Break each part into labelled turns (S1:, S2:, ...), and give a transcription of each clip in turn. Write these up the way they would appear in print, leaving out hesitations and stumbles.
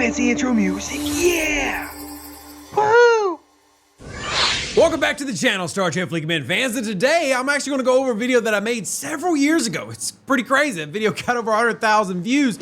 S1: fancy intro music. Yeah! Woohoo!
S2: Welcome back to the channel, Star Trek Fleet Command fans, and today I'm actually going to go over a video that I made several years ago. It's pretty crazy. That video got over 100,000 views,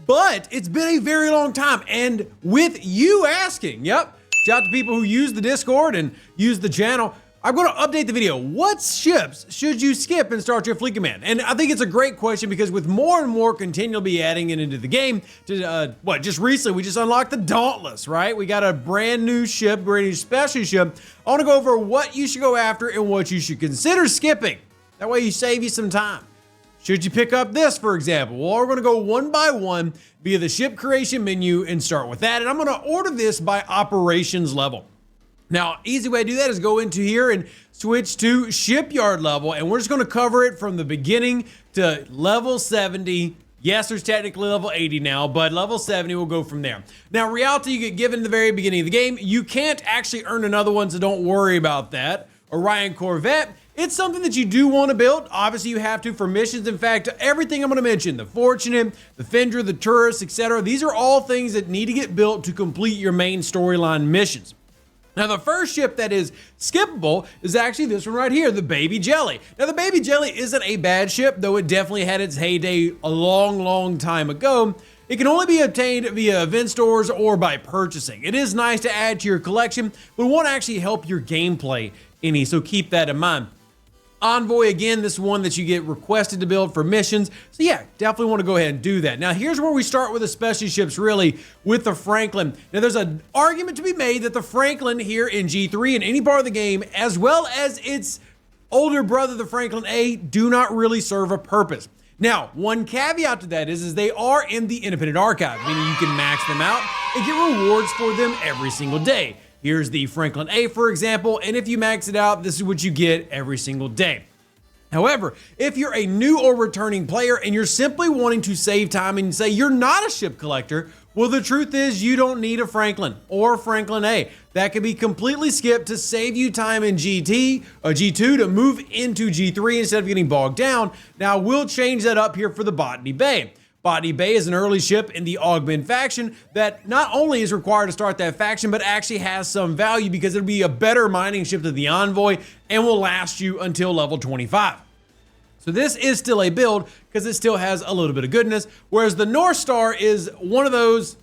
S2: but it's been a very long time, and with you asking, yep, shout out to people who use the Discord and use the channel, I'm going to update the video. What ships should you skip in Star Trek Fleet Command? And I think it's a great question because with more and more continually adding it into the game, to just recently we just unlocked the Dauntless, right? We got a brand new ship, brand new special ship. I want to go over what you should go after and what you should consider skipping. That way you save you some time. Should you pick up this, for example? Well, we're going to go one by one via the ship creation menu and start with that. And I'm going to order this by operations level. Now, easy way to do that is go into here and switch to shipyard level, and we're just going to cover it from the beginning to level 70. Yes, there's technically level 80 now, but level 70 will go from there. Now, reality you get given in the very beginning of the game. You can't actually earn another one, so don't worry about that. Orion Corvette, it's something that you do want to build. Obviously, you have to for missions. In fact, everything I'm going to mention, the Fortunate, the Fender, the Tourist, etc., these are all things that need to get built to complete your main storyline missions. Now, the first ship that is skippable is actually this one right here, the Baby Jelly. Now, the Baby Jelly isn't a bad ship, though it definitely had its heyday a long time ago. It can only be obtained via event stores or by purchasing. It is nice to add to your collection, but it won't actually help your gameplay any, so keep that in mind. Envoy, again, this is one that you get requested to build for missions. So yeah, definitely want to go ahead and do that. Now, here's where we start with the special ships, really, with the Franklin. Now, there's an argument to be made that the Franklin here in G3 in any part of the game, as well as its older brother, the Franklin A, do not really serve a purpose. Now, one caveat to that is they are in the independent archive, meaning you can max them out and get rewards for them every single day. Here's the Franklin A, for example, and if you max it out, this is what you get every single day. However, if you're a new or returning player and you're simply wanting to save time and say you're not a ship collector, well, the truth is you don't need a Franklin or Franklin A. That can be completely skipped to save you time in GT or G2 to move into G3 instead of getting bogged down. Now, we'll change that up here for the Botany Bay. Botany Bay is an early ship in the Augment faction that not only is required to start that faction, but actually has some value because it'll be a better mining ship than the Envoy and will last you until level 25. So this is still a build because it still has a little bit of goodness, whereas the North Star is one of those,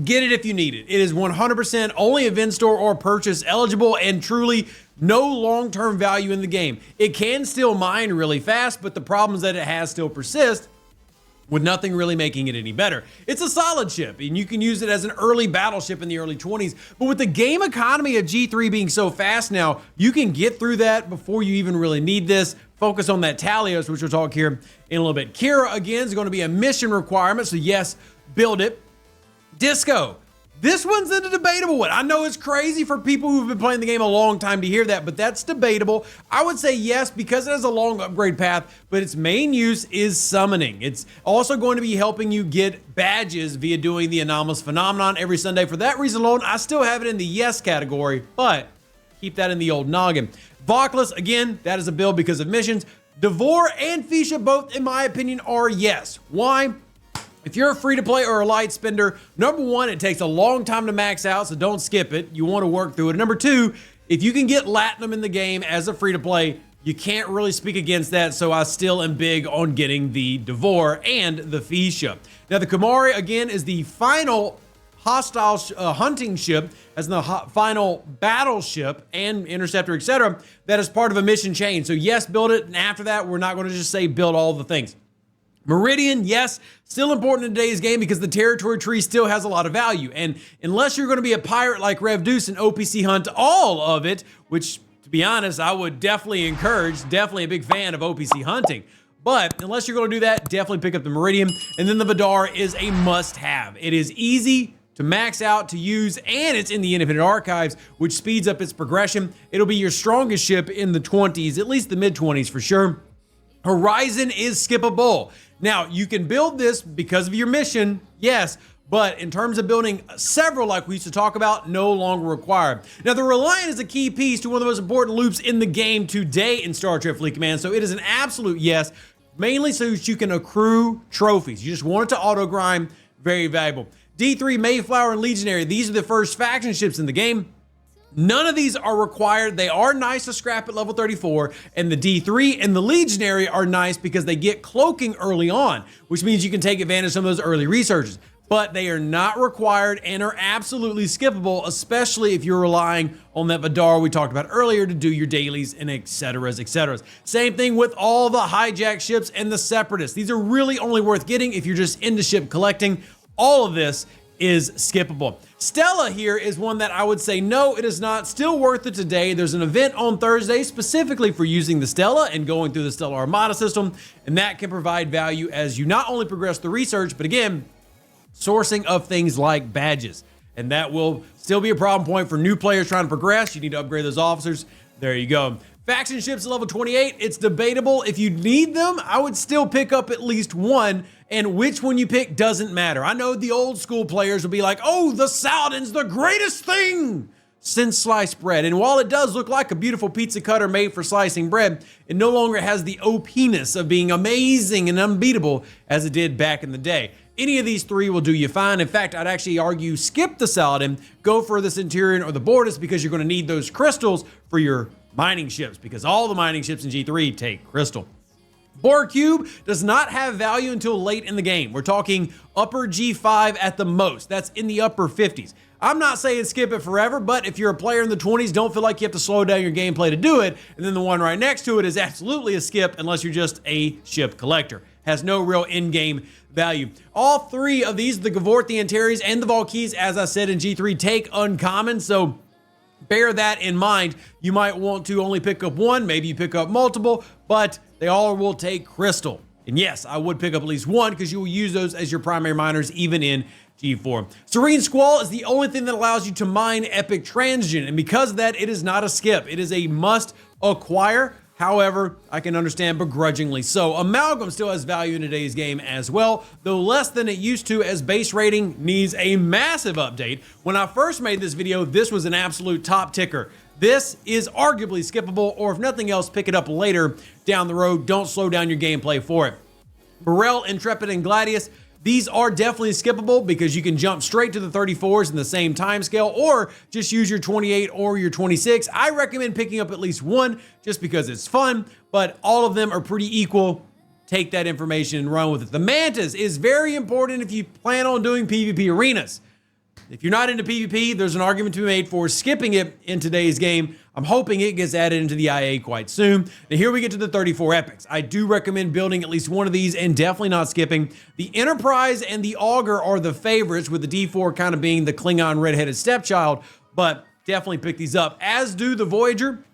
S2: get it if you need it. It is 100% only event store or purchase eligible and truly no long-term value in the game. It can still mine really fast, but the problems that it has still persist, with nothing really making it any better. It's a solid ship, and you can use it as an early battleship in the early 20s, but with the game economy of G3 being so fast now, you can get through that before you even really need this. Focus on that Talios, which we'll talk here in a little bit. Kira, again, is going to be a mission requirement, so yes, build it. Disco. This one's a debatable one. I know it's crazy for people who've been playing the game a long time to hear that, but that's debatable. I would say yes, because it has a long upgrade path, but its main use is summoning. It's also going to be helping you get badges via doing the anomalous phenomenon every Sunday. For that reason alone, I still have it in the yes category, but keep that in the old noggin. Voclus, again, that is a build because of missions. Devore and Fisha, both, in my opinion, are yes. Why? If you're a free-to-play or a light spender, number one, it takes a long time to max out, so don't skip it. You want to work through it. Number two, if you can get Latinum in the game as a free-to-play, you can't really speak against that, so I still am big on getting the Devore and the Fisha. Now, the Kamari, again, is the final hostile hunting ship, as the final battleship and interceptor, etc., that is part of a mission chain. So yes, build it, and after that, we're not going to just say build all the things. Meridian, yes, still important in today's game because the territory tree still has a lot of value. And unless you're going to be a pirate like Rev Deuce and OPC hunt all of it, which, to be honest, I would definitely encourage, definitely a big fan of OPC hunting. But unless you're going to do that, definitely pick up the Meridian. And then the Vidar is a must-have. It is easy to max out, to use, and it's in the independent archives, which speeds up its progression. It'll be your strongest ship in the 20s, at least the mid-20s for sure. Horizon is skippable. Now, you can build this because of your mission, yes, but in terms of building several like we used to talk about, no longer required. Now, the Reliant is a key piece to one of the most important loops in the game today in Star Trek Fleet Command, so it is an absolute yes, mainly so that you can accrue trophies. You just want it to auto-grind, very valuable. D3, Mayflower, and Legionary, these are the first faction ships in the game. None of these are required. They are nice to scrap at level 34, and the D3 and the Legionary are nice because they get cloaking early on, which means you can take advantage of some of those early researches. But they are not required and are absolutely skippable, especially if you're relying on that Vidar we talked about earlier to do your dailies and et cetera. Same thing with all the hijack ships and the Separatists. These are really only worth getting if you're just into ship collecting. All of this is skippable. Stella here is one that I would say no, it is not. Still worth it today. There's an event on Thursday specifically for using the Stella and going through the Stella Armada system, and that can provide value as you not only progress the research, but again, sourcing of things like badges. And that will still be a problem point for new players trying to progress. You need to upgrade those officers. There you go. Faction ships at level 28, it's debatable. If you need them, I would still pick up at least one, and which one you pick doesn't matter. I know the old school players will be like, oh, the Saladin's the greatest thing since sliced bread. And while it does look like a beautiful pizza cutter made for slicing bread, it no longer has the OP-ness of being amazing and unbeatable as it did back in the day. Any of these three will do you fine. In fact, I'd actually argue skip the Saladin, go for the Centurion or the Bortus, because you're going to need those crystals for your mining ships, because all the mining ships in G3 take crystal. Borg Cube does not have value until late in the game. We're talking upper G5 at the most. That's in the upper 50s. I'm not saying skip it forever, but if you're a player in the 20s, don't feel like you have to slow down your gameplay to do it. And then the one right next to it is absolutely a skip unless you're just a ship collector. Has no real in-game value. All three of these, the Gavort, the Antares, and the Valkyries, as I said in G3, take uncommon, so bear that in mind. You might want to only pick up one, maybe you pick up multiple, but they all will take crystal. And yes, I would pick up at least one because you will use those as your primary miners even in G4. Serene Squall is the only thing that allows you to mine Epic Transgen, and because of that, it is not a skip. It is a must acquire. However, I can understand begrudgingly so. Amalgam still has value in today's game as well, though less than it used to, as base rating needs a massive update. When I first made this video, this was an absolute top ticker. This is arguably skippable, or if nothing else, pick it up later down the road. Don't slow down your gameplay for it. Burrell, Intrepid, and Gladius, these are definitely skippable because you can jump straight to the 34s in the same time scale, or just use your 28 or your 26. I recommend picking up at least one just because it's fun, but all of them are pretty equal. Take that information and run with it. The Mantis is very important if you plan on doing PvP arenas. If you're not into PvP, there's an argument to be made for skipping it in today's game. I'm hoping it gets added into the IA quite soon. Now here we get to the 34 epics. I do recommend building at least one of these and definitely not skipping. The Enterprise and the Augur are the favorites, with the D4 kind of being the Klingon redheaded stepchild, but definitely pick these up, as do the Voyager.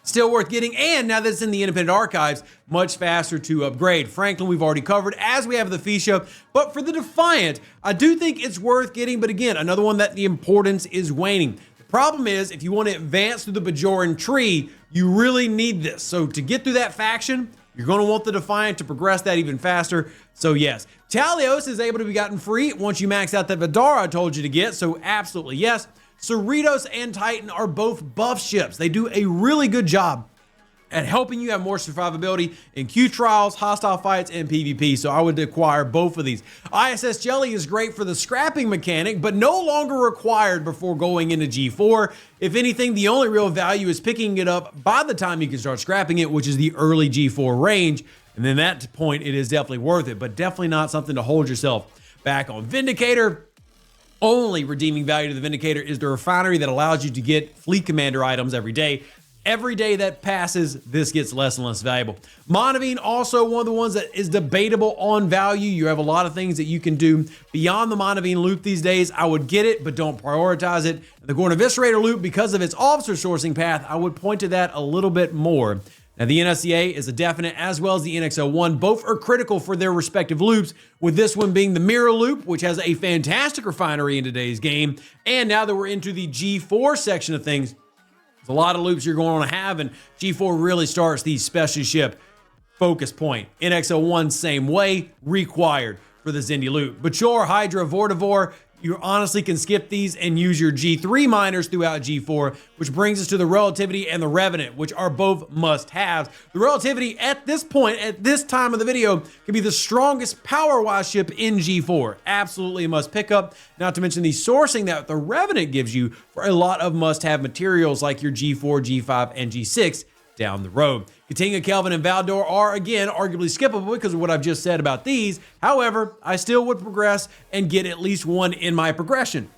S2: Still worth getting, and now that it's in the independent archives, much faster to upgrade. Franklin we've already covered, as we have the Fuchsia, but for the Defiant, I do think it's worth getting, but again, another one that the importance is waning. The problem is, if you want to advance through the Bajoran tree, you really need this. So to get through that faction, you're going to want the Defiant to progress that even faster. So yes, Talios is able to be gotten free once you max out that Vidar I told you to get, so absolutely yes. Cerritos and Titan are both buff ships. They do a really good job at helping you have more survivability in Q trials, hostile fights, and PvP, so I would acquire both of these. ISS Jelly is great for the scrapping mechanic, but no longer required before going into G4. If anything, the only real value is picking it up by the time you can start scrapping it, which is the early G4 range, and then at that point, it is definitely worth it, but definitely not something to hold yourself back on. Vindicator, only redeeming value to the Vindicator is the refinery that allows you to get fleet commander items every day. Every day that passes, this gets less and less valuable. Monavine, also one of the ones that is debatable on value. You have a lot of things that you can do beyond the Monavine loop these days. I would get it, but don't prioritize it. The Gorn Eviscerator loop, because of its officer sourcing path, I would point to that a little bit more. Now, the NSCA is a definite, as well as the NX-01. Both are critical for their respective loops, with this one being the Mirror Loop, which has a fantastic refinery in today's game. And now that we're into the G4 section of things, there's a lot of loops you're going to have, and G4 really starts the special ship focus point. NX-01, same way, required for the Xindi loop. Bajor, Hydra, Vortivore, you honestly can skip these and use your G3 miners throughout G4, which brings us to the Relativity and the Revenant, which are both must-haves. The Relativity at this point, at this time of the video, can be the strongest power-wise ship in G4. Absolutely a must pick up, not to mention the sourcing that the Revenant gives you for a lot of must-have materials like your G4, G5, and G6 down the road. Katinga, Kelvin, and Valdor are, again, arguably skippable because of what I've just said about these. However, I still would progress and get at least one in my progression.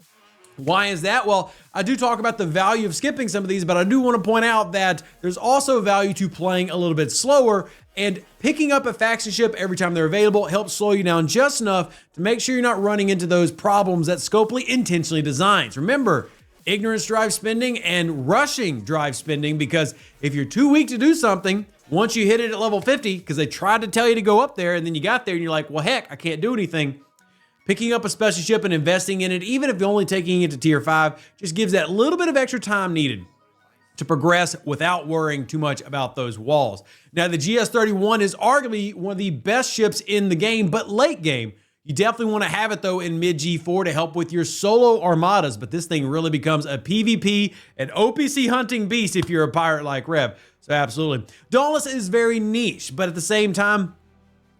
S2: Why is that? Well, I do talk about the value of skipping some of these, but I do want to point out that there's also value to playing a little bit slower, and picking up a faction ship every time they're available helps slow you down just enough to make sure you're not running into those problems that Scopely intentionally designs. Remember, ignorance drives spending and rushing drives spending, because if you're too weak to do something, once you hit it at level 50, because they tried to tell you to go up there and then you got there and you're like, well, heck, I can't do anything. Picking up a special ship and investing in it, even if you're only taking it to tier 5, just gives that little bit of extra time needed to progress without worrying too much about those walls. Now, the GS-31 is arguably one of the best ships in the game, but late game. You definitely want to have it, though, in mid G4 to help with your solo armadas, but this thing really becomes a PvP and OPC hunting beast if you're a pirate like Rev. So absolutely. Dauntless is very niche, but at the same time,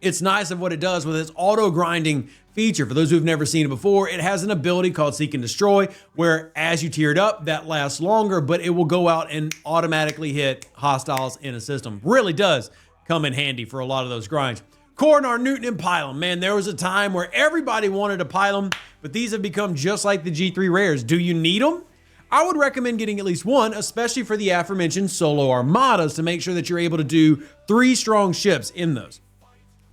S2: it's nice of what it does with its auto grinding feature. For those who've never seen it before, it has an ability called Seek and Destroy, where as you tier it up, that lasts longer, but it will go out and automatically hit hostiles in a system. Really does come in handy for a lot of those grinds. Coronar, Newton, and Pylum. Man, there was a time where everybody wanted a Pylum, but these have become just like the G3 rares. Do you need them? I would recommend getting at least one, especially for the aforementioned solo armadas, to make sure that you're able to do 3 strong ships in those.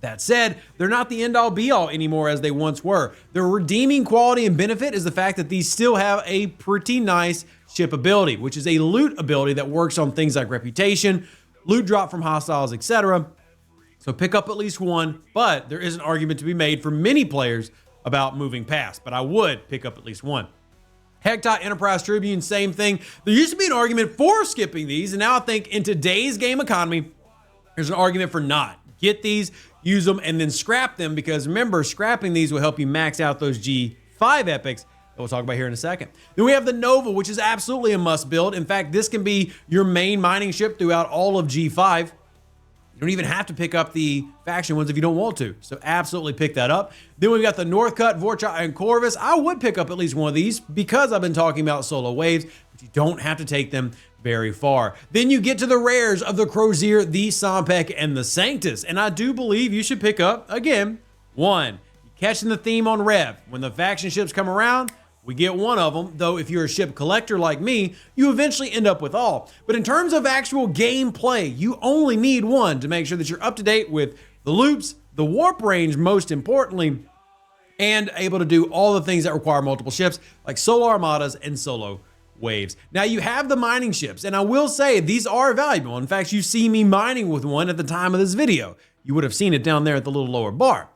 S2: That said, they're not the end-all be-all anymore as they once were. Their redeeming quality and benefit is the fact that these still have a pretty nice ship ability, which is a loot ability that works on things like reputation, loot drop from hostiles, etc. So pick up at least one, but there is an argument to be made for many players about moving past, but I would pick up at least one. Hectot, Enterprise Tribune, same thing. There used to be an argument for skipping these, and now I think in today's game economy, there's an argument for not. Get these, use them, and then scrap them, because remember, scrapping these will help you max out those G5 epics that we'll talk about here in a second. Then we have the Nova, which is absolutely a must build. In fact, this can be your main mining ship throughout all of G5. You don't even have to pick up the faction ones if you don't want to. So absolutely pick that up. Then we've got the Northcut, Vorcha, and Corvus. I would pick up at least one of these because I've been talking about solo waves, but you don't have to take them very far. Then you get to the rares of the Crozier, the Sompek, and the Sanctus. And I do believe you should pick up, again, one. You're catching the theme on Rev. When the faction ships come around, we get one of them, though if you're a ship collector like me, you eventually end up with all. But in terms of actual gameplay, you only need one to make sure that you're up to date with the loops, the warp range most importantly, and able to do all the things that require multiple ships, like solo armadas and solo waves. Now you have the mining ships, and I will say these are valuable. In fact, you see me mining with one at the time of this video. You would have seen it down there at the little lower bar.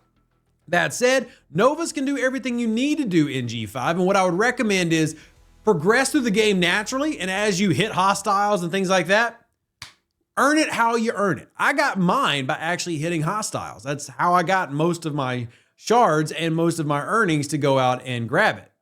S2: That said, Novas can do everything you need to do in G5, and what I would recommend is progress through the game naturally, and as you hit hostiles and things like that, earn it how you earn it. I got mine by actually hitting hostiles. That's how I got most of my shards and most of my earnings to go out and grab it.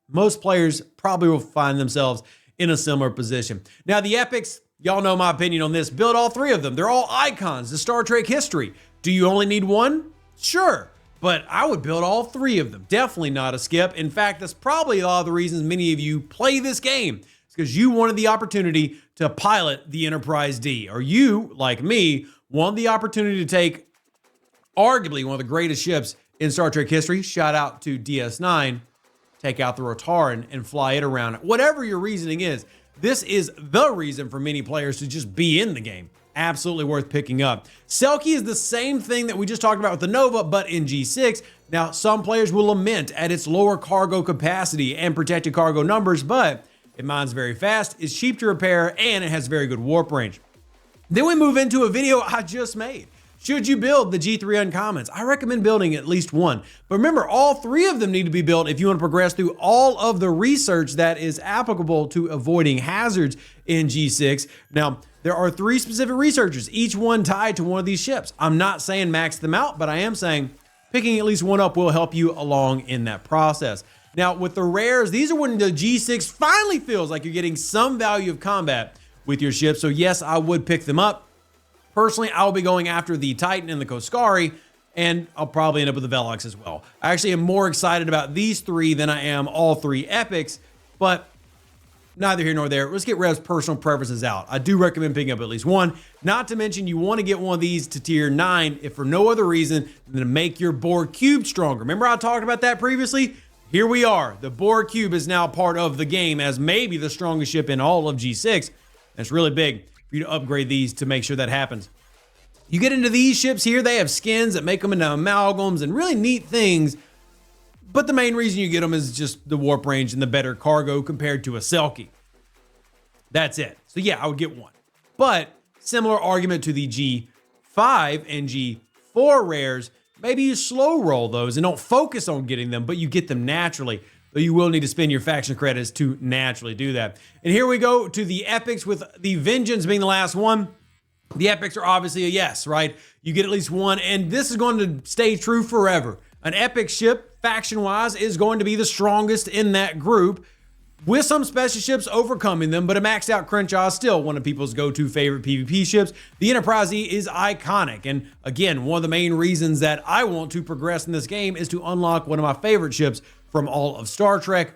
S2: Most players probably will find themselves in a similar position. Now the epics, y'all know my opinion on this. Build all 3 of them. They're all icons to Star Trek history. Do you only need one? Sure. But I would build all 3 of them. Definitely not a skip. In fact, that's probably a lot of the reasons many of you play this game. It's because you wanted the opportunity to pilot the Enterprise D. Or you, like me, wanted the opportunity to take arguably one of the greatest ships in Star Trek history. Shout out to DS9. Take out the Rotaran and fly it around. Whatever your reasoning is, this is the reason for many players to just be in the game. Absolutely worth picking up. Selkie is the same thing that we just talked about with the Nova, but in G6. Now, some players will lament at its lower cargo capacity and protected cargo numbers, but it mines very fast, is cheap to repair, and it has very good warp range. Then we move into a video I just made. Should you build the G3 uncommons? I recommend building at least one. But remember, all 3 of them need to be built if you want to progress through all of the research that is applicable to avoiding hazards in G6. Now, there are 3 specific researchers, each one tied to one of these ships. I'm not saying max them out, but I am saying picking at least one up will help you along in that process. Now, with the rares, these are when the G6 finally feels like you're getting some value of combat with your ship. So yes, I would pick them up. Personally, I'll be going after the Titan and the Koskari, and I'll probably end up with the Velox as well. I actually am more excited about these three than I am all three epics, but neither here nor there. Let's get Rev's personal preferences out. I do recommend picking up at least one. Not to mention, you want to get one of these to tier 9 if for no other reason than to make your Borg Cube stronger. Remember I talked about that previously? Here we are. The Borg Cube is now part of the game as maybe the strongest ship in all of G6. That's really big for you to upgrade these to make sure that happens. You get into these ships here, they have skins that make them into amalgams and really neat things. But the main reason you get them is just the warp range and the better cargo compared to a Selkie. That's it. So yeah, I would get one. But similar argument to the G5 and G4 rares, maybe you slow roll those and don't focus on getting them, but you get them naturally. Though you will need to spend your faction credits to naturally do that. And here we go to the epics, with the Vengeance being the last one. The epics are obviously a yes, right? You get at least one, and this is going to stay true forever. An epic ship, faction-wise, is going to be the strongest in that group, with some special ships overcoming them, but a maxed out Crenshaw is still one of people's go-to favorite PvP ships. The Enterprise E is iconic, and again, one of the main reasons that I want to progress in this game is to unlock one of my favorite ships from all of Star Trek,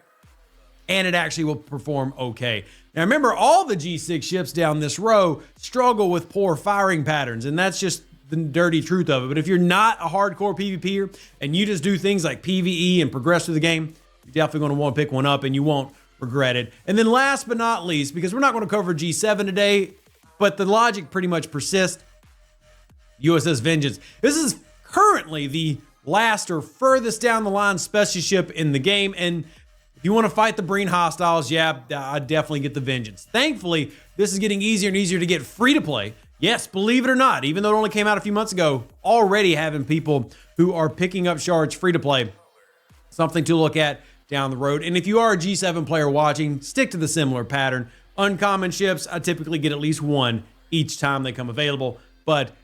S2: and it actually will perform okay. Now remember, all the G6 ships down this row struggle with poor firing patterns, and that's just the dirty truth of it. But if you're not a hardcore PvPer and you just do things like PvE and progress through the game, you're definitely going to want to pick one up and you won't regret it. And then last but not least, because we're not going to cover G7 today, but the logic pretty much persists, USS Vengeance. This is currently the last or furthest down the line special ship in the game, and if you want to fight the Breen hostiles, yeah, I definitely get the Vengeance. Thankfully, this is getting easier and easier to get free to play. Yes, believe it or not, even though it only came out a few months ago, already having people who are picking up shards free to play. Something to look at down the road. And if you are a G7 player watching, stick to the similar pattern. Uncommon ships, I typically get at least one each time they come available, but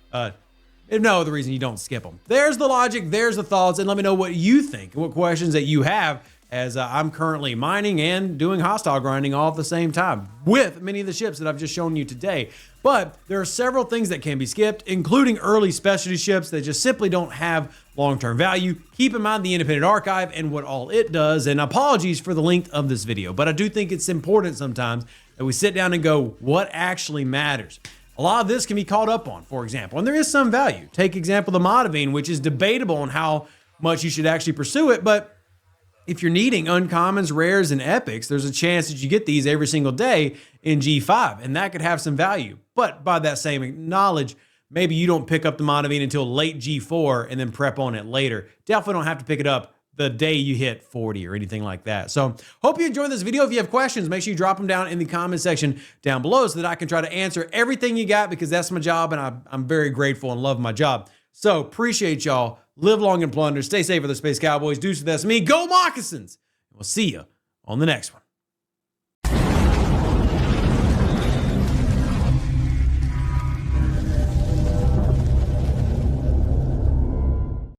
S2: if no other reason, you don't skip them. There's the logic, there's the thoughts, and let me know what you think and what questions that you have, as I'm currently mining and doing hostile grinding all at the same time with many of the ships that I've just shown you today. But there are several things that can be skipped, including early specialty ships that just simply don't have long-term value. Keep in mind the independent archive and what all it does, and apologies for the length of this video, but I do think it's important sometimes that we sit down and go, what actually matters? A lot of this can be caught up on, for example, and there is some value. Take example the Modivine, which is debatable on how much you should actually pursue it, but if you're needing uncommons, rares, and epics, there's a chance that you get these every single day in G5, and that could have some value. But by that same knowledge, maybe you don't pick up the Modivine until late G4 and then prep on it later. Definitely don't have to pick it up the day you hit 40 or anything like that. So hope you enjoyed this video. If you have questions, make sure you drop them down in the comment section down below so that I can try to answer everything you got, because that's my job, and I'm very grateful and love my job. So appreciate y'all. Live long and plunder. Stay safe for the Space Cowboys. Deuce, that's me. Go Moccasins. We'll see you on the next one.